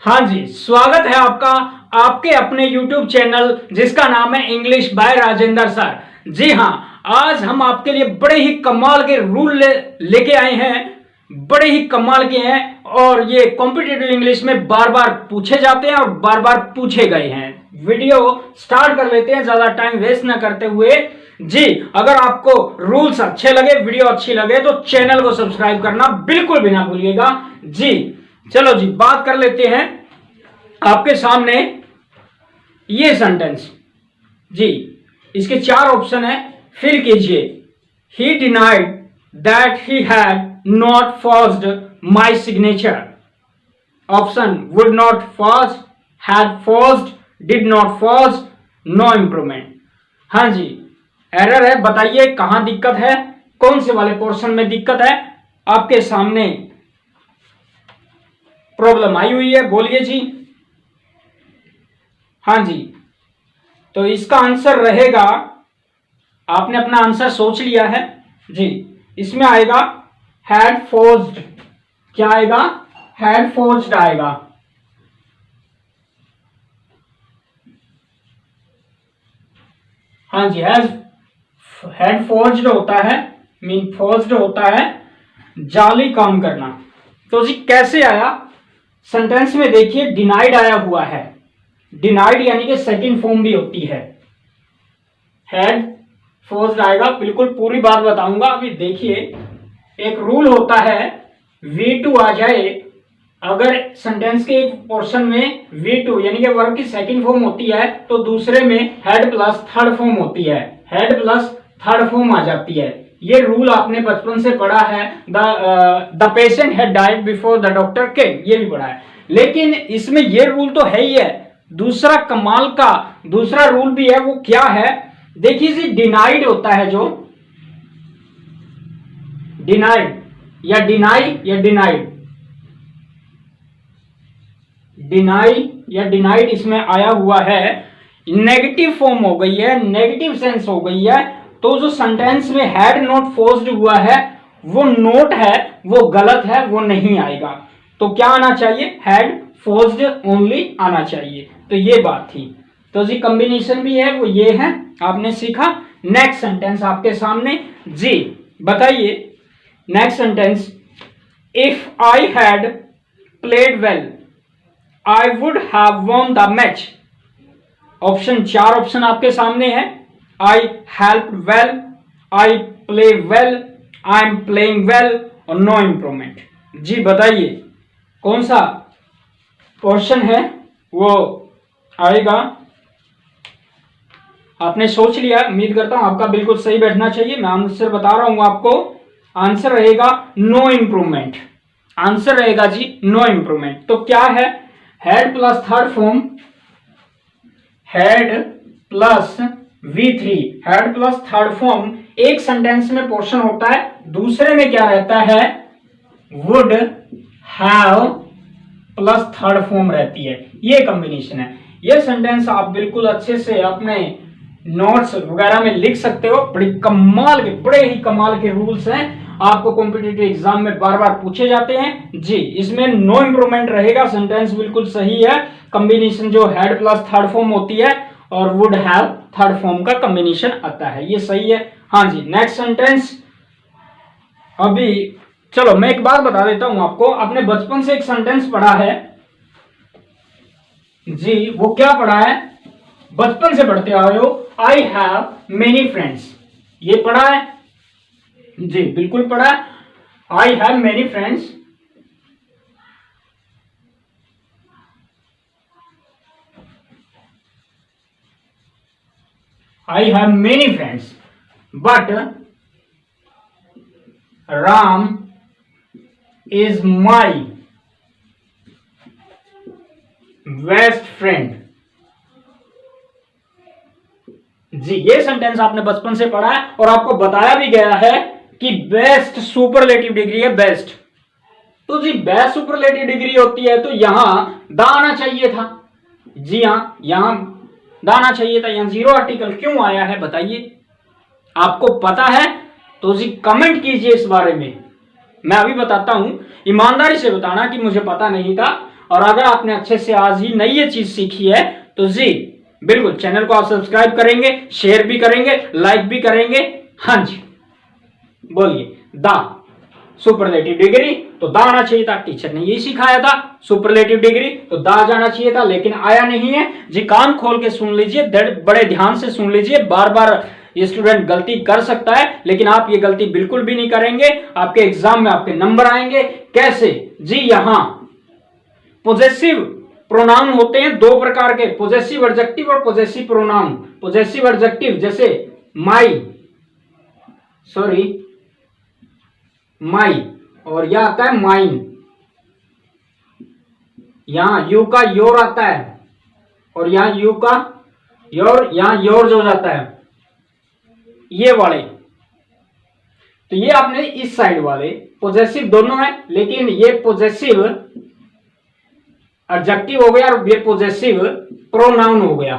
हाँ जी, स्वागत है आपका आपके अपने YouTube चैनल जिसका नाम है इंग्लिश बाय राजेंद्र सर। जी हाँ, आज हम आपके लिए बड़े ही कमाल के रूल लेके आए हैं। बड़े ही कमाल के हैं और ये कॉम्पिटिटिव इंग्लिश में बार बार पूछे जाते हैं और बार बार पूछे गए हैं। वीडियो स्टार्ट कर लेते हैं ज्यादा टाइम वेस्ट ना करते हुए। जी, अगर आपको रूल्स अच्छे लगे, वीडियो अच्छी लगे तो चैनल को सब्सक्राइब करना बिल्कुल भी ना भूलिएगा। जी चलो जी, बात कर लेते हैं। आपके सामने ये सेंटेंस, जी इसके 4 ऑप्शन है, फिल कीजिए। He denied that he had not forced my signature. Option would not force, had forced, did not force, no improvement. हाँ जी, एरर है, बताइए कहां दिक्कत है, कौन से वाले पोर्शन में दिक्कत है। आपके सामने प्रॉब्लम आई हुई है, बोलिए जी। हाँ जी, तो इसका आंसर रहेगा, आपने अपना आंसर सोच लिया है जी, इसमें आएगा हैड फोर्स्ड। क्या आएगा? हैड फोर्स्ड आएगा। हाँ जी, हैड फोर्स्ड होता है, मीन फोर्स्ड होता है जाली काम करना। तो जी कैसे आया? सेंटेंस में देखिए डिनाइड आया हुआ है। डिनाइड यानी कि सेकंड फॉर्म भी होती है। हैड फोर्स्ड आएगा, बिल्कुल पूरी बात बताऊंगा। अभी देखिए, एक रूल होता है V2 आ जाए, अगर सेंटेंस के एक पोर्शन में V2 यानी कि वर्ब की सेकंड फॉर्म होती है तो दूसरे में हेड प्लस थर्ड फॉर्म होती है, हेड प्लस थर्ड फॉर्म आ जाती है। ये रूल आपने बचपन से पढ़ा है, the patient had died before the doctor केम, ये भी पढ़ा है। लेकिन इसमें ये रूल तो है ही है, दूसरा कमाल का दूसरा रूल भी है। वो क्या है? देखिए जी, डिनाइड होता है जो डिनाइड या डिनाई या डिनाइड, डिनाई या डिनाइड इसमें आया हुआ है, नेगेटिव फॉर्म हो गई है, नेगेटिव सेंस हो गई है। तो जो सेंटेंस में हैड नॉट फोर्स्ड हुआ है वो नोट है, वो गलत है, वो नहीं आएगा। तो क्या आना चाहिए? हैड फोर्स्ड ओनली आना चाहिए। तो ये बात थी। तो जी कॉम्बिनेशन भी है, वो ये है, आपने सीखा। नेक्स्ट सेंटेंस आपके सामने, जी बताइए। Next sentence, if I had played well I would have won the match. Option 4 option आपके सामने है। I help well, I play well, I am playing well और नो इंप्रूवमेंट। जी बताइए कौन सा पोर्शन है वो आएगा। आपने सोच लिया, उम्मीद करता हूं आपका बिल्कुल सही बैठना चाहिए। मैं आंसर बता रहा हूं आपको, आंसर रहेगा नो इंप्रूवमेंट। आंसर रहेगा जी नो इंप्रूवमेंट। तो क्या है? Head plus third form, head plus V3, head plus third form एक सेंटेंस में पोर्शन होता है, दूसरे में क्या रहता है? Would have plus third form रहती है। ये कॉम्बिनेशन है। ये सेंटेंस आप बिल्कुल अच्छे से अपने नोट्स वगैरह में लिख सकते हो। बड़े ही कमाल के रूल्स हैं, आपको कॉम्पिटिटिव एग्जाम में बार बार पूछे जाते हैं जी। इसमें नो इंप्रूवमेंट रहेगा, सेंटेंस बिल्कुल सही है। कॉम्बिनेशन जो हेड प्लस थर्ड फॉर्म होती है और वुड हैव थर्ड फॉर्म का कॉम्बिनेशन आता है, ये सही है। हाँ जी, नेक्स्ट सेंटेंस। अभी चलो मैं एक बात बता देता हूं आपको, आपने बचपन से एक सेंटेंस पढ़ा है जी, वो क्या पढ़ा है? बचपन से पढ़ते आए हो, आई हैव मेनी फ्रेंड्स। ये पढ़ा है जी, बिल्कुल पढ़ा है। I have many friends, I have many friends but Ram is my best friend. जी, ये सेंटेंस आपने बचपन से पढ़ा है और आपको बताया भी गया है कि बेस्ट सुपरलेटिव डिग्री है, बेस्ट। तो जी बेस्ट सुपरलेटिव डिग्री होती है तो यहां द आना चाहिए था। जी हां, यहां द आना चाहिए था, यहां जीरो आर्टिकल क्यों आया है बताइए? आपको पता है तो जी कमेंट कीजिए इस बारे में। मैं अभी बताता हूं, ईमानदारी से बताना कि मुझे पता नहीं था। और अगर आपने अच्छे से आज ही नई ये चीज सीखी है तो जी बिल्कुल चैनल को आप सब्सक्राइब करेंगे, शेयर भी करेंगे, लाइक भी करेंगे। हाँ जी बोलिए, द सुपरलेटिव डिग्री तो द आना चाहिए था, टीचर ने यही सिखाया था। सुपरलेटिव डिग्री तो द जाना चाहिए था, लेकिन आया नहीं है जी। कान खोल के सुन लीजिए, बड़े ध्यान से सुन लीजिए। बार बार ये स्टूडेंट गलती कर सकता है, लेकिन आप ये गलती बिल्कुल भी नहीं करेंगे। आपके एग्जाम में आपके नंबर आएंगे। कैसे जी? यहां पोजेसिव प्रोनाउन होते हैं दो प्रकार के, पोजेसिव एडजेक्टिव और पोजेसिव प्रोनाउन। पोजेसिव एडजेक्टिव जैसे माई, और यह आता है माइन। यहां यू का योर आता है और यहां यू का योर, यहां योर्स हो जाता है, ये वाले। तो ये आपने इस साइड वाले पोजेसिव दोनों है, लेकिन ये पोजेसिव एडजेक्टिव हो गया और ये पोजेसिव प्रोनाउन हो गया।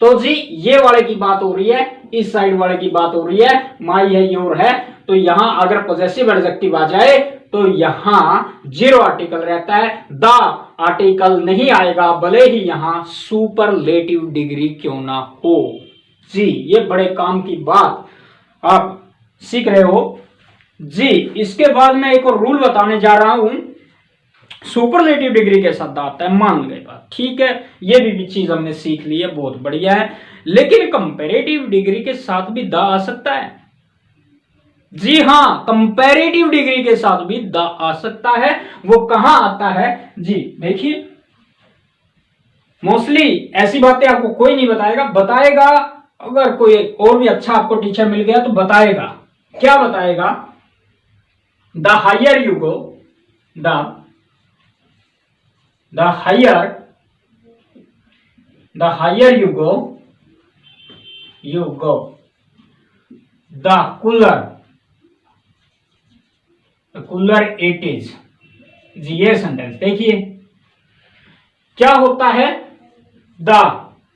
तो जी ये वाले की बात हो रही है, इस साइड वाले की बात हो रही है। माई है, योर है, तो यहां अगर पोजेसिव एडजेक्टिव आ जाए तो यहां जीरो आर्टिकल रहता है, द आर्टिकल नहीं आएगा, भले ही यहां सुपरलेटिव डिग्री क्यों ना हो। जी ये बड़े काम की बात आप सीख रहे हो जी। इसके बाद मैं एक और रूल बताने जा रहा हूं। सुपरलेटिव डिग्री के साथ आता है, मान गए बात, ठीक है, ये भी चीज हमने सीख ली है, बहुत बढ़िया है। लेकिन कंपैरेटिव डिग्री के साथ भी द आ सकता है। जी हां, कंपैरेटिव डिग्री के साथ भी द आ सकता है। वो कहां आता है जी? देखिए, मोस्टली ऐसी बातें आपको कोई नहीं बताएगा अगर कोई और भी अच्छा आपको टीचर मिल गया तो बताएगा। क्या बताएगा? The higher you go, the higher you go, the cooler it is। जी ये सेंटेंस देखिए क्या होता है। द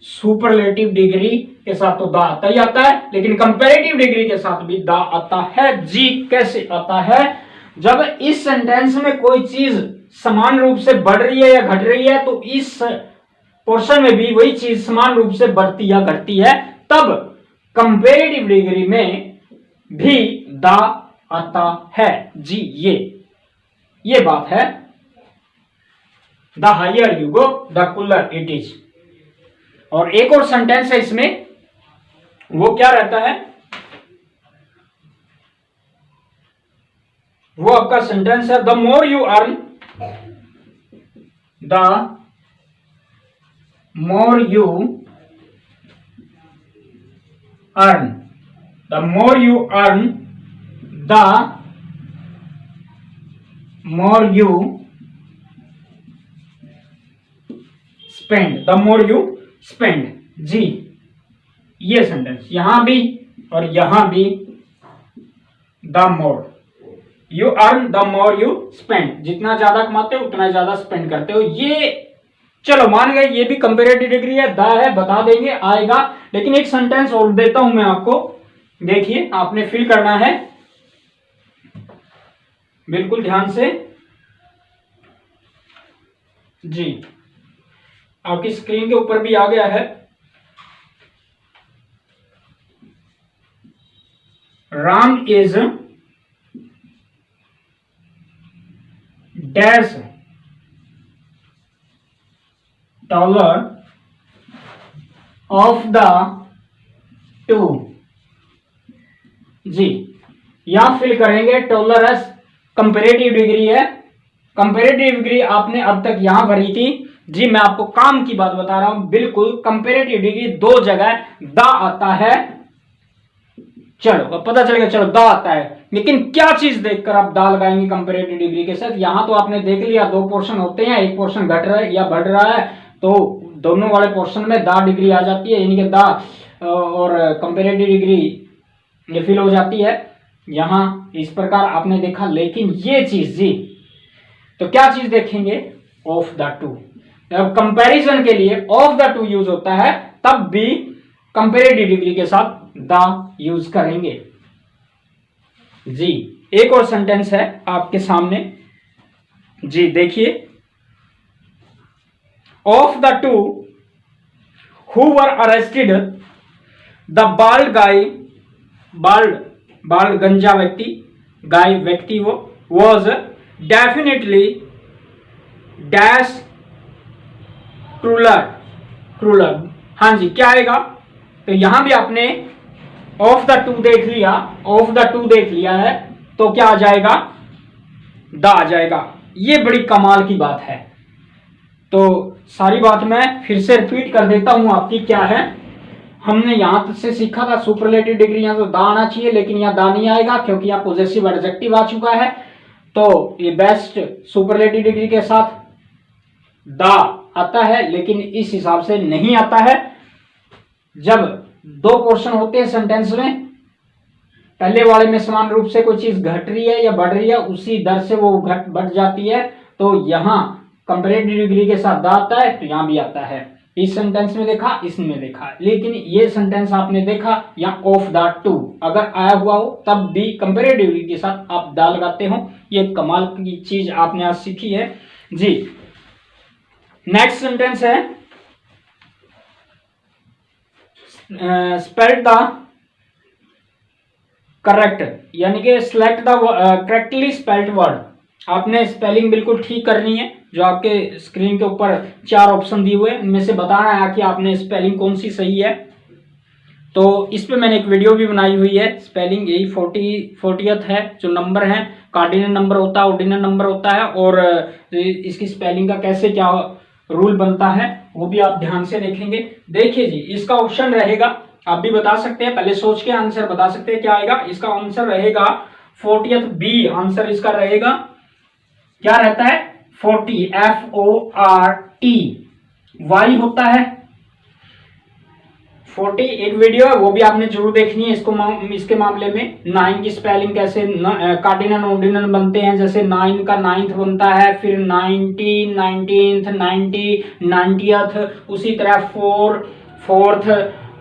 सुपरलेटिव डिग्री के साथ तो द आता ही आता है, लेकिन कंपैरेटिव डिग्री के साथ भी द आता है। जी कैसे आता है? जब इस सेंटेंस में कोई चीज समान रूप से बढ़ रही है या घट रही है, तो इस पोर्शन में भी वही चीज समान रूप से बढ़ती या घटती है, तब कंपैरेटिव डिग्री में भी द आता है। जी ये बात है। The higher you go, the cooler it is. और एक और सेंटेंस है इसमें, वो क्या रहता है? वो आपका सेंटेंस है, the more you earn, the more you earn, the more you earn, the more you spend, the more you spend। जी ये सेंटेंस यहां भी और यहां भी, the more you earn the more you spend. जितना ज्यादा कमाते हो उतना ज्यादा स्पेंड करते हो। ये चलो मान गए, ये भी कंपैरेटिव डिग्री है, द है, बता देंगे आएगा। लेकिन एक सेंटेंस और देता हूं मैं आपको, देखिए आपने फिल करना है बिल्कुल ध्यान से। जी आपकी स्क्रीन के ऊपर भी आ गया है। Ram is dash taller of the two। जी यहां फिल करेंगे टॉलर एस, कंपैरेटिव डिग्री है। कंपैरेटिव डिग्री आपने अब तक यहां भरी थी। जी मैं आपको काम की बात बता रहा हूं, बिल्कुल कंपैरेटिव डिग्री दो जगह द आता है। चलो अब पता चल गया, चलो द आता है, लेकिन क्या चीज देखकर आप द लगाएंगे कंपैरेटिव डिग्री के साथ? यहां तो आपने देख लिया दो पोर्शन होते हैं, एक पोर्शन घट रहा है या बढ़ रहा है, तो दोनों वाले पोर्शन में द डिग्री आ जाती है, यानी कि द और कंपैरेटिव डिग्री ये फिल हो जाती है। यहां इस प्रकार आपने देखा, लेकिन ये चीज जी तो क्या चीज देखेंगे? Of the two. जब कंपैरिजन के लिए ऑफ द टू यूज होता है, तब भी कंपैरेटिव डिग्री के साथ द यूज करेंगे। जी एक और सेंटेंस है आपके सामने, जी देखिए, of the two who were arrested the bald guy, bald गंजा व्यक्ति, गाय व्यक्ति वो वॉज डेफिनेटली डैश क्रूलर। हाँ जी, क्या आएगा? तो यहां भी आपने ऑफ द टू देख लिया, ऑफ द टू देख लिया है, तो क्या आ जाएगा? द आ जाएगा। ये बड़ी कमाल की बात है। तो सारी बात मैं फिर से रिपीट कर देता हूं आपकी। क्या है, हमने यहां तक से सीखा था सुपरलेटिव डिग्री, यहां तो दा आना चाहिए, लेकिन यहां दा नहीं आएगा क्योंकि यहां पॉजेसिव एडजेक्टिव आ चुका है। तो ये बेस्ट सुपरलेटिव डिग्री के साथ दा आता है, लेकिन इस हिसाब से नहीं आता है। जब दो पोर्शन होते हैं सेंटेंस में, पहले वाले में समान रूप से कोई चीज घट रही है या बढ़ रही है, उसी दर से वो बढ़ जाती है, तो यहां कंपैरेटिव डिग्री के साथ दा आता है, तो यहां भी आता है। इस सेंटेंस में देखा, इसमें देखा, लेकिन ये सेंटेंस आपने देखा यहाँ ऑफ द टू अगर आया हुआ हो तब भी कंपैरेटिव डिग्री के साथ आप दा लगाते हो। ये कमाल की चीज आपने आज सीखी है जी। नेक्स्ट सेंटेंस है स्पेल द करेक्ट, यानी कि select the correctly spelled word. आपने स्पेलिंग बिल्कुल ठीक करनी है। जो आपके स्क्रीन के ऊपर 4 ऑप्शन दिए हुए हैं, उनमें से बताना है कि आपने स्पेलिंग कौन सी सही है। तो इस पे मैंने एक वीडियो भी बनाई हुई है। स्पेलिंग यही 40th है, जो नंबर है कार्डिनल नंबर होता है, ऑर्डिनल नंबर होता है, और इसकी स्पेलिंग का कैसे क्या रूल बनता है वो भी आप ध्यान से देखेंगे। देखिए जी, इसका ऑप्शन रहेगा, आप भी बता सकते हैं, पहले सोच के आंसर बता सकते हैं क्या आएगा। इसका आंसर रहेगा 40th बी। आंसर इसका रहेगा, क्या रहता है? 40, FORT, वाई होता है 40। एक वीडियो है, वो भी आपने जरूर देखनी है। इसके मामले में 9 की स्पेलिंग कैसे कार्डिनल ऑर्डिनल बनते हैं, जैसे 9 का 9th बनता है, फिर 90, 19th, 90, 90th, उसी तरह 4, 4th,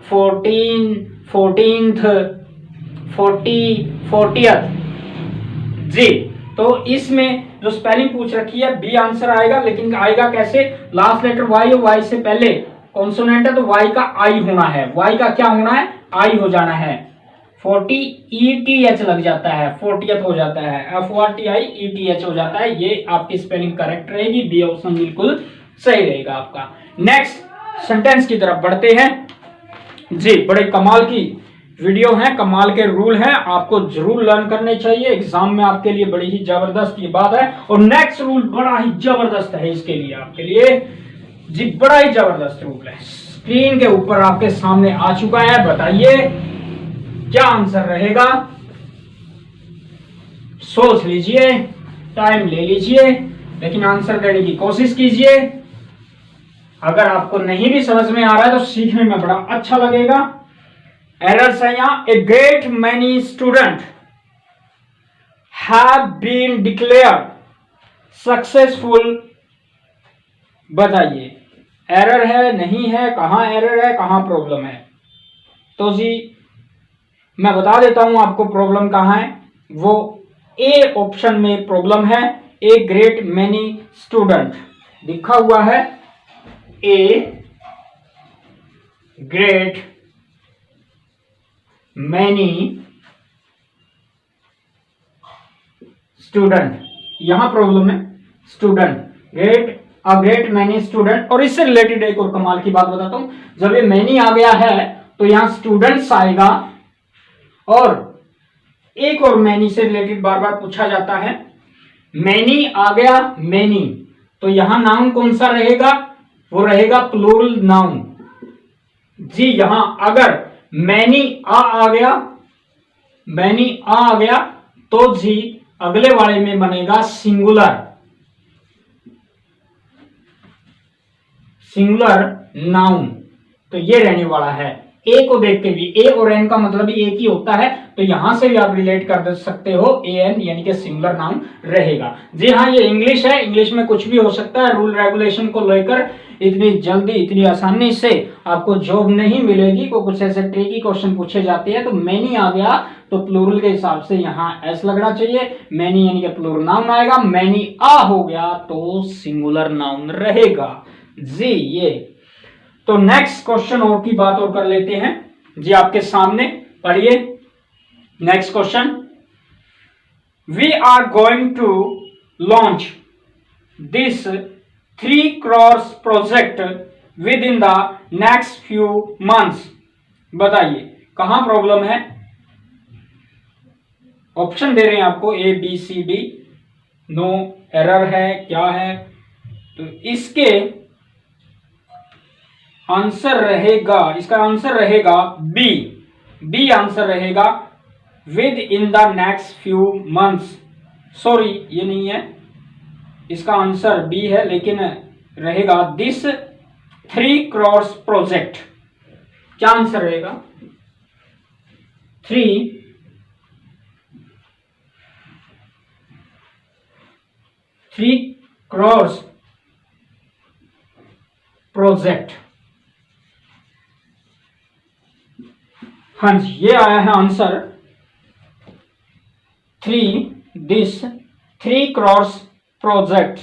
14, 14th, 40, 40th जी। तो इसमें जो स्पेलिंग पूछ रखी है बी आंसर आएगा, लेकिन आएगा कैसे? लास्ट लेटर वाई और वाई से पहले कॉन्सोनेंट है, तो वाई का आई होना है। वाई का क्या होना है? आई हो जाना है। 40 ETH लग जाता है, 40th हो जाता है, FORTI ETH हो जाता है। ये आपकी स्पेलिंग करेक्ट रहेगी, बी ऑप्शन बिल्कुल सही रहेगा आपका। नेक्स्ट सेंटेंस की तरफ बढ़ते हैं जी। बड़े कमाल की वीडियो है, कमाल के रूल हैं, आपको जरूर लर्न करने चाहिए। एग्जाम में आपके लिए बड़ी ही जबरदस्त ये बात है। और नेक्स्ट रूल बड़ा ही जबरदस्त है इसके लिए, आपके लिए जी, बड़ा ही जबरदस्त रूल है। स्क्रीन के ऊपर आपके सामने आ चुका है। बताइए क्या आंसर रहेगा? सोच लीजिए, टाइम ले लीजिए, लेकिन आंसर देने की कोशिश कीजिए। अगर आपको नहीं भी समझ में आ रहा है तो सीखने में बड़ा अच्छा लगेगा। एरर्स है यहां। A great many student have been declared successful. बताइए एरर है नहीं है, कहां एरर है, कहां प्रॉब्लम है? तो जी मैं बता देता हूं आपको प्रॉब्लम कहां है। वो ए ऑप्शन में प्रॉब्लम है। ए ग्रेट मैनी स्टूडेंट लिखा हुआ है, ए ग्रेट मैनी स्टूडेंट, यहां प्रॉब्लम है स्टूडेंट, ग्रेट मैनी स्टूडेंट। और इससे रिलेटेड एक और कमाल की बात बताता हूं। जब ये मैनी आ गया है तो यहां स्टूडेंट्स आएगा, और एक और मैनी से रिलेटेड बार बार पूछा जाता है। मैनी आ गया, मैनी, तो यहां नाउन कौन सा रहेगा? वो रहेगा प्लूरल नाउन जी। यहां अगर मैनी आ गया, मैनी आ गया, तो जी अगले वाले में बनेगा सिंगुलर नाउन। तो ये रहने वाला है। ए को देख के भी, ए और एन का मतलब ही एक ही होता है, तो यहां से भी आप रिलेट कर सकते हो। ए एन यानी कि सिंगुलर नाउन रहेगा। जी हाँ, ये इंग्लिश है, इंग्लिश में कुछ भी हो सकता है। रूल रेगुलेशन को लेकर इतनी जल्दी, इतनी आसानी से आपको जॉब नहीं मिलेगी। को कुछ ऐसे ट्रिकी क्वेश्चन पूछे जाते हैं। तो मैनी आ गया तो प्लूरल के हिसाब से यहाँ एस लगना चाहिए। मैनी यानी कि प्लूरल नाउन आएगा। मैनी आ हो गया तो सिंगुलर नाउन रहेगा। जी ये। तो नेक्स्ट क्वेश्चन और की बात और कर लेते हैं जी, आपके सामने पढ़िए next question. We are going to launch this 3 crores project within the next few months. बताइए कहां प्रॉब्लम है। ऑप्शन दे रहे हैं आपको A B C D, no error है, क्या है। तो इसके आंसर रहेगा, इसका आंसर रहेगा बी। बी आंसर रहेगा with in the next few months. Sorry ये नहीं है, इसका आंसर बी है, लेकिन रहेगा दिस 3 crores प्रोजेक्ट। क्या आंसर रहेगा? 3 crores प्रोजेक्ट। हाँ जी, ये आया है answer 3 crores project.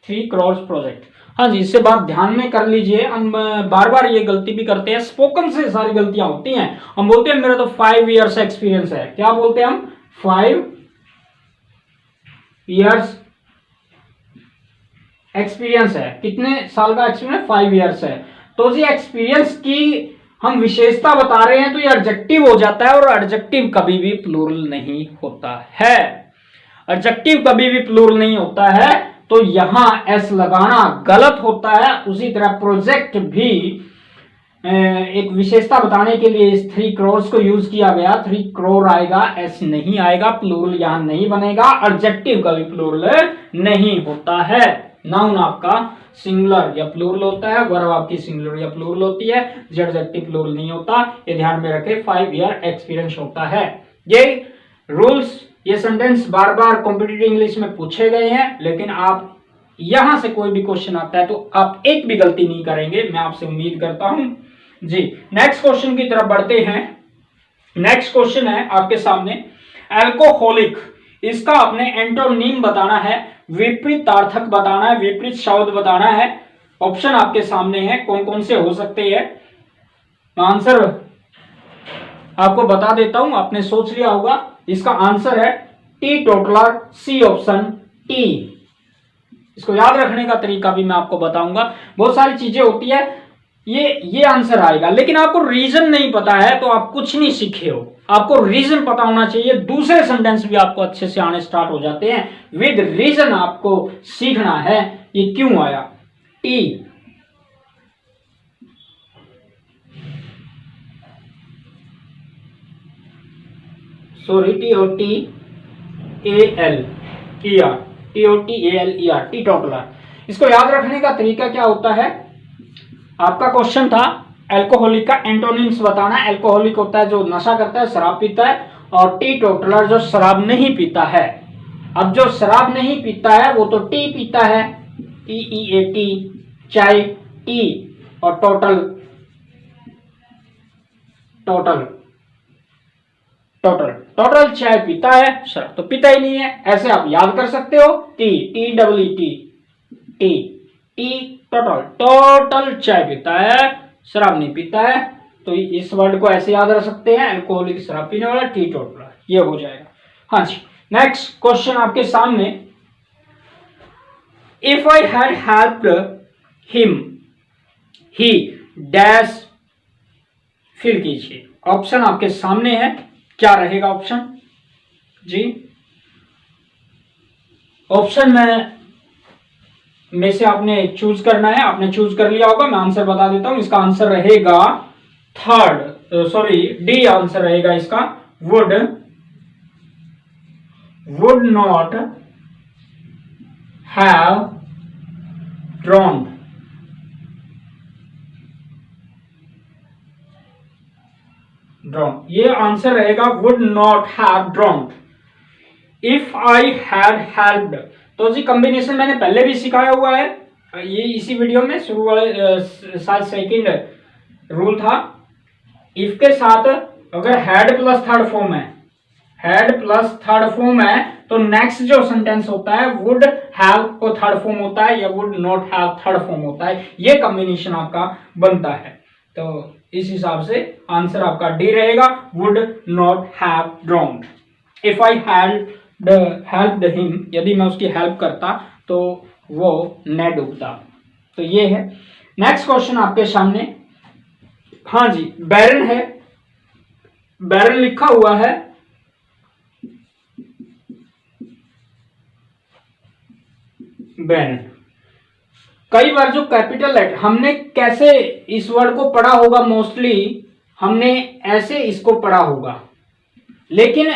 3 crores project. हाँ जी, इससे बात ध्यान में कर लीजिए। हम बार बार ये गलती भी करते हैं, स्पोकन से सारी गलतियां होती हैं। हम बोलते हैं मेरा तो 5 years एक्सपीरियंस है। क्या बोलते हैं हम? 5 years एक्सपीरियंस है। कितने साल का एक्सपीरियंस? 5 years है। तो जी एक्सपीरियंस की हम विशेषता बता रहे हैं तो ये एडजेक्टिव हो जाता है, और एडजेक्टिव कभी भी प्लूरल नहीं होता है। एडजेक्टिव कभी भी प्लूरल नहीं होता है, तो यहां एस लगाना गलत होता है। उसी तरह प्रोजेक्ट भी एक विशेषता बताने के लिए इस 3 crores को यूज किया गया। 3 crore आएगा, एस नहीं आएगा, प्लूरल यहां नहीं बनेगा। एडजेक्टिव कभी प्लूरल नहीं होता है। नाउन आपका सिंगुलर या प्लूरल होता है, वर्ब आपकी सिंगुलर या प्लूरल होती है, एडजेक्टिव प्लूरल नहीं होता। ये ध्यान में रखें, 5 year एक्सपीरियंस होता है। ये रूल्स, ये सेंटेंस बार बार कॉम्पिटिटिव इंग्लिश में पूछे गए हैं, लेकिन आप यहां से कोई भी क्वेश्चन आता है तो आप एक भी गलती नहीं करेंगे, मैं आपसे उम्मीद करता हूं जी। नेक्स्ट क्वेश्चन की तरफ बढ़ते हैं। नेक्स्ट क्वेश्चन है आपके सामने, एल्कोहलिक। इसका आपने एंटोनिम बताना है, विपरीतार्थक बताना है, विपरीत शब्द बताना है। ऑप्शन आपके सामने है, कौन कौन से हो सकते हैं। आंसर आपको बता देता हूं, आपने सोच लिया होगा। इसका आंसर है टी टोटलर, सी ऑप्शन टी। इसको याद रखने का तरीका भी मैं आपको बताऊंगा। बहुत सारी चीजें होती है, ये आंसर आएगा, लेकिन आपको रीजन नहीं पता है तो आप कुछ नहीं सीखे हो। आपको रीजन पता होना चाहिए, दूसरे सेंटेंस भी आपको अच्छे से आने स्टार्ट हो जाते हैं। विद रीजन आपको सीखना है ये क्यों आया। T, sorry, TOTALER, T toddler. इसको याद रखने का तरीका क्या होता है। आपका क्वेश्चन था एल्कोहलिक का एंटोनिम्स बताना। एल्कोहलिक होता है जो नशा करता है, शराब पीता है, और टी टोटलर जो शराब नहीं पीता है। अब जो शराब नहीं पीता है वो तो टी पीता है, TEAT, चाय, टी, और टोटल चाय पीता है, शराब तो पीता ही नहीं है। ऐसे आप याद कर सकते हो, टी टोटल चाय पीता है, शराब नहीं पीता है। तो इस वर्ड को ऐसे याद रख सकते हैं, अल्कोहलिक शराब पीने वाला, टी टोटलर, ये हो जाएगा। हाँ जी, नेक्स्ट क्वेश्चन आपके सामने, if I had helped him he dash, फिल कीजिए। ऑप्शन आपके सामने है, क्या रहेगा ऑप्शन जी। ऑप्शन में से आपने चूज करना है, आपने चूज कर लिया होगा, मैं आंसर बता देता हूं। इसका आंसर रहेगा डी आंसर रहेगा इसका। Would not have drawn. ये आंसर रहेगा, would not have drawn if I had helped. तो जी कॉम्बिनेशन मैंने पहले भी सिखाया हुआ है, ये इसी वीडियो में शुरू वाले शायद सेकंड रूल था। इफ के साथ अगर हैड प्लस थर्ड फॉर्म है, हैड प्लस थर्ड फॉर्म है तो नेक्स्ट जो सेंटेंस होता है वुड हैव को थर्ड फॉर्म होता है या would not have third form होता है, ये कॉम्बिनेशन आपका बनता है। तो इस हिसाब से आंसर आपका डी रहेगा, would not have ड्राउन्ड। If I helped him, यदि मैं उसकी हेल्प करता तो वो न डूबता। तो ये है। नेक्स्ट क्वेश्चन आपके सामने, हाँ जी, बैरन है, बैरन लिखा हुआ है, बैरन। कई बार जो कैपिटल लेटर, हमने कैसे इस वर्ड को पढ़ा होगा, मोस्टली हमने ऐसे इसको पढ़ा होगा, लेकिन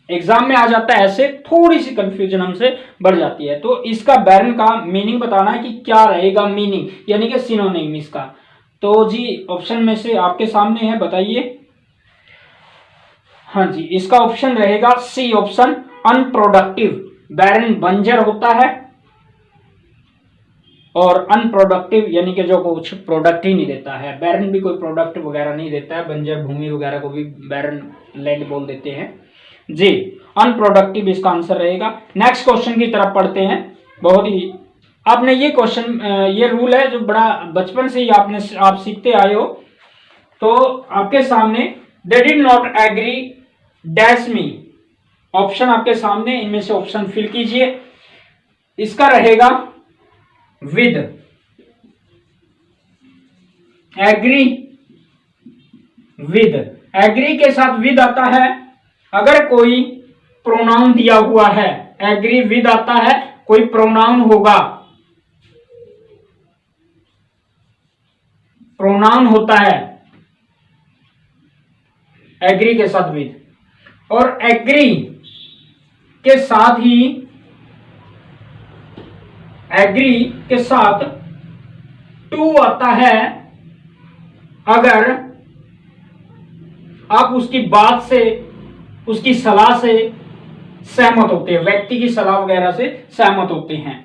एग्जाम में आ जाता है ऐसे, थोड़ी सी कंफ्यूजन हमसे बढ़ जाती है। तो इसका बैरन का मीनिंग बताना है कि क्या रहेगा मीनिंग, यानी कि सिनोनिम इसका। तो जी ऑप्शन में से आपके सामने है, बताइए। हाँ जी, इसका ऑप्शन रहेगा सी ऑप्शन, अनप्रोडक्टिव। बैरन बंजर होता है और अनप्रोडक्टिव यानी कि जो कुछ प्रोडक्ट ही नहीं देता है। बैरन भी कोई प्रोडक्ट वगैरह नहीं देता है, बंजर भूमि वगैरह को भी बैरन लैंड बोल देते हैं जी। अनप्रोडक्टिव इसका आंसर रहेगा। नेक्स्ट क्वेश्चन की तरफ पढ़ते हैं। बहुत ही आपने ये क्वेश्चन, ये रूल है जो बड़ा बचपन से ही आप सीखते आए हो। तो आपके सामने they did not agree dash me, option आपके सामने, इनमें से ऑप्शन फिल कीजिए। इसका रहेगा विद, एग्री विद, एग्री के साथ विद आता है अगर कोई प्रोनाउन दिया हुआ है। एग्री विद आता है, कोई प्रोनाउन होगा, प्रोनाउन होता है एग्री के साथ विद, और एग्री के साथ ही, एग्री के साथ टू आता है अगर आप उसकी बात से, उसकी सलाह से सहमत होते हैं, व्यक्ति की सलाह वगैरह से सहमत होते हैं,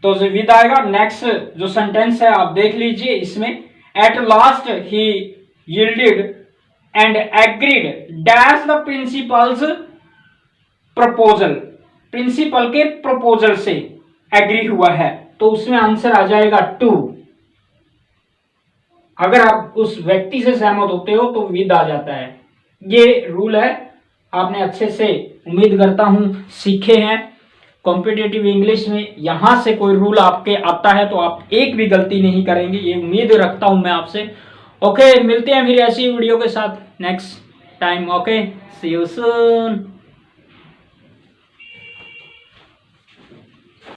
तो विद आएगा। नेक्स्ट जो सेंटेंस है आप देख लीजिए, इसमें at last he yielded and agreed dash the principal's proposal, principal के प्रपोजल से एग्री हुआ है, तो उसमें आंसर आ जाएगा टू। अगर आप उस व्यक्ति से सहमत होते हो तो विद आ जाता है। ये रूल है, आपने अच्छे से, उम्मीद करता हूं, सीखे हैं। कॉम्पिटिटिव इंग्लिश में यहां से कोई रूल आपके आता है तो आप एक भी गलती नहीं करेंगे, ये उम्मीद रखता हूं मैं आपसे। ओके, मिलते हैं फिर ऐसी वीडियो के साथ next time. Okay, see you soon.